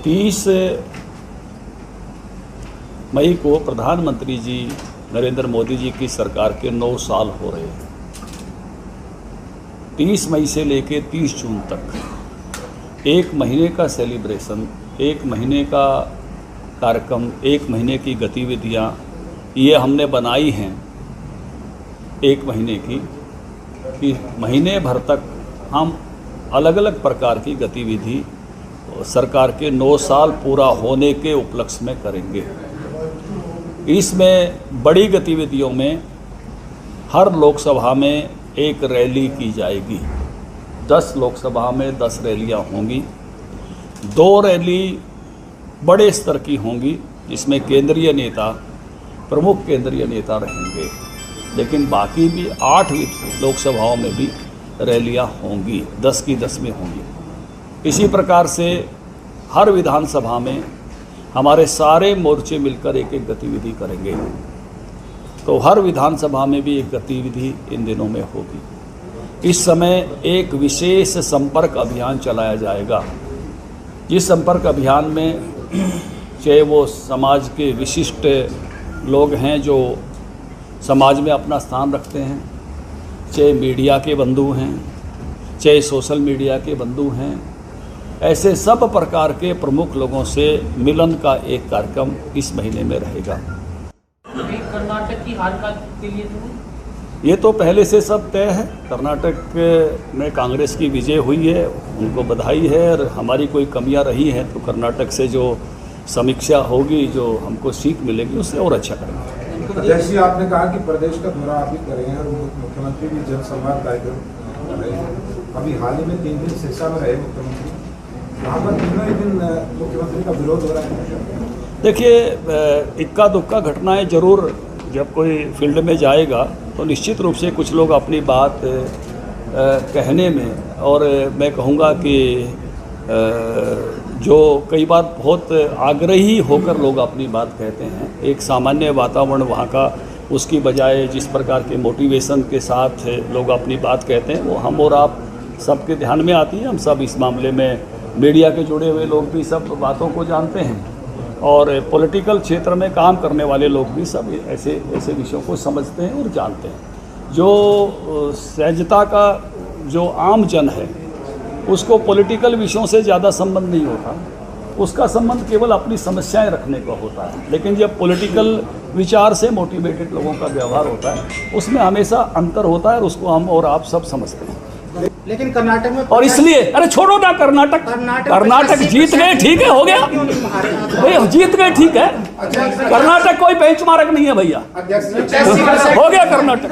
30 मई को प्रधानमंत्री जी नरेंद्र मोदी जी की सरकार के 9 साल हो रहे हैं। 30 मई से लेके 30 जून तक 1 महीने का सेलिब्रेशन, 1 महीने का कार्यक्रम, 1 महीने की गतिविधियां ये हमने बनाई हैं 1 महीने की, कि महीने भर तक हम अलग अलग प्रकार की गतिविधि सरकार के 9 साल पूरा होने के उपलक्ष्य में करेंगे। इसमें बड़ी गतिविधियों में हर लोकसभा में एक रैली की जाएगी। 10 लोकसभा में 10 रैलियां होंगी। 2 रैली बड़े स्तर की होंगी जिसमें केंद्रीय नेता, प्रमुख केंद्रीय नेता रहेंगे, लेकिन बाकी भी 8 लोकसभाओं में भी रैलियां होंगी, 10 की 10 में होंगी। इसी प्रकार से हर विधानसभा में हमारे सारे मोर्चे मिलकर एक एक गतिविधि करेंगे। तो हर विधानसभा में भी एक गतिविधि इन दिनों में होगी। इस समय एक विशेष संपर्क अभियान चलाया जाएगा। जिस संपर्क अभियान में चाहे वो समाज के विशिष्ट लोग हैं जो समाज में अपना स्थान रखते हैं, चाहे मीडिया के बंधु हैं, चाहे सोशल मीडिया के बंधु हैं, ऐसे सब प्रकार के प्रमुख लोगों से मिलन का एक कार्यक्रम इस महीने में रहेगा। कर्नाटक की हार का के लिए तो ये तो पहले से सब तय है। कर्नाटक में कांग्रेस की विजय हुई है, उनको बधाई है। और हमारी कोई कमियां रही हैं तो कर्नाटक से जो समीक्षा होगी, जो हमको सीख मिलेगी, उससे और अच्छा करेंगे। अध्यक्ष जी, आपने कहा कि प्रदेश का दौरा आप ही करेंगे और मुख्यमंत्री भी जनसंवाद कार्यक्रम कर रहे हैं। अभी हाल ही में 3 दिन सिरसा में रहे मुख्यमंत्री, वहाँ पर तीनों ही दिन मुख्यमंत्री का विरोध हो रहा है। देखिए, इक्का दुक्का घटनाएं जरूर, जब कोई फील्ड में जाएगा तो निश्चित रूप से कुछ लोग अपनी बात कहने में, और मैं कहूँगा कि जो कई बार बहुत आग्रही होकर लोग अपनी बात कहते हैं, एक सामान्य वातावरण वहाँ का, उसकी बजाय जिस प्रकार के मोटिवेशन के साथ लोग अपनी बात कहते हैं, वो हम और आप सबके ध्यान में आती है। हम सब इस मामले में, मीडिया के जुड़े हुए लोग भी सब बातों को जानते हैं, और पॉलिटिकल क्षेत्र में काम करने वाले लोग भी सब ऐसे विषयों को समझते हैं और जानते हैं। जो सहजता का जो आम जन है, उसको पॉलिटिकल विषयों से ज़्यादा संबंध नहीं होता, उसका संबंध केवल अपनी समस्याएं रखने का होता है। लेकिन जब पॉलिटिकल विचार से मोटिवेटेड लोगों का व्यवहार होता है, उसमें हमेशा अंतर होता है, और उसको हम और आप सब समझते हैं। लेकिन कर्नाटक में, और इसलिए, अरे छोड़ो ना, कर्नाटक जीत गए, ठीक है, हो गया भैया, जीत गए, ठीक है। कर्नाटक कोई बेंचमार्क नहीं है भैया, हो गया कर्नाटक।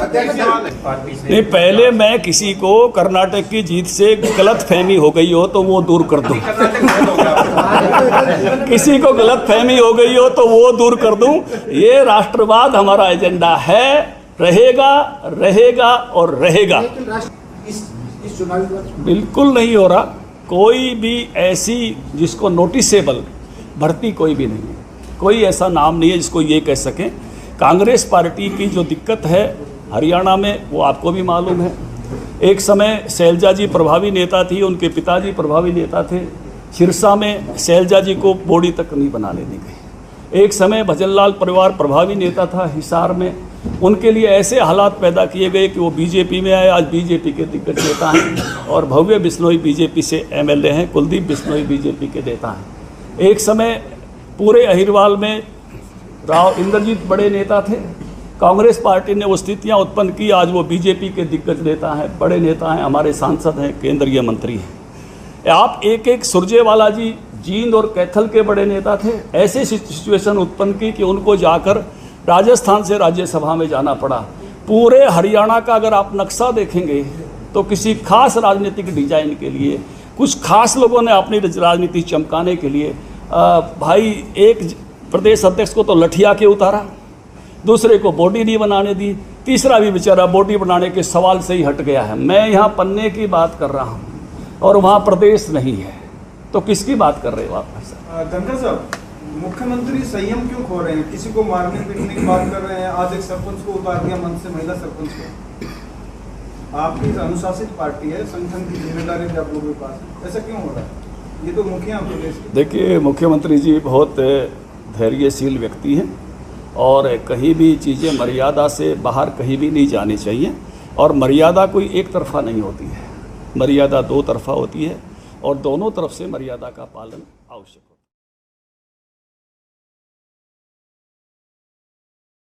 नहीं, पहले मैं किसी को कर्नाटक की जीत से गलत फहमी हो गई हो तो वो दूर कर दूं, किसी को गलत फहमी हो गई हो तो वो दूर कर दूं। ये राष्ट्रवाद हमारा एजेंडा है, रहेगा और रहेगा। बिल्कुल नहीं हो रहा कोई भी ऐसी जिसको नोटिसेबल भर्ती, कोई भी नहीं है, कोई ऐसा नाम नहीं है जिसको ये कह सकें। कांग्रेस पार्टी की जो दिक्कत है हरियाणा में, वो आपको भी मालूम है। एक समय शैलजा जी प्रभावी नेता थी, उनके पिताजी प्रभावी नेता थे। सिरसा में शैलजा जी को बोर्डी तक नहीं बनाने दी गई। एक समय भजनलाल परिवार प्रभावी नेता था हिसार में, उनके लिए ऐसे हालात पैदा किए गए कि वो बीजेपी में आए। आज बीजेपी के दिग्गज नेता हैं, और भव्य बिश्नोई बीजेपी से एमएलए हैं, कुलदीप बिश्नोई बीजेपी के नेता हैं। एक समय पूरे अहिरवाल में राव इंद्रजीत बड़े नेता थे। कांग्रेस पार्टी ने वो स्थितियां उत्पन्न की, आज वो बीजेपी के दिग्गज नेता हैं, बड़े नेता हैं, हमारे सांसद हैं, केंद्रीय मंत्री हैं। आप एक सुरजेवाला जी जींद और कैथल के बड़े नेता थे। ऐसे सिचुएशन उत्पन्न की कि उनको जाकर राजस्थान से राज्यसभा में जाना पड़ा। पूरे हरियाणा का अगर आप नक्शा देखेंगे तो किसी खास राजनीतिक डिजाइन के लिए कुछ खास लोगों ने अपनी राजनीति चमकाने के लिए भाई एक प्रदेश अध्यक्ष को तो लठिया के उतारा, दूसरे को बॉडी नहीं बनाने दी, तीसरा भी बेचारा बॉडी बनाने के सवाल से ही हट गया है। मैं यहाँ पन्ने की बात कर रहा हूँ और वहाँ प्रदेश नहीं है, तो किसकी बात कर रहे हो आप? धनखड़ साहब, मुख्यमंत्री संयम क्यों खो रहे हैं? किसी को मारने पीटने की बात कर रहे हैं। आज एक सरपंच को उतार दिया मंच से, महिला सरपंच को। आपकी अनुशासित पार्टी है, संगठन की जिम्मेदारी भी आप लोगों के पास है, ऐसा क्यों हो रहा है? ये तो मुखिया प्रदेश के। देखिए, मुख्यमंत्री जी बहुत धैर्यशील व्यक्ति हैं और कहीं भी चीज़ें मर्यादा से बाहर कहीं भी नहीं जानी चाहिए। और मर्यादा कोई एक तरफा नहीं होती है, मर्यादा दो तरफा होती है और दोनों तरफ से मर्यादा का पालन आवश्यक है।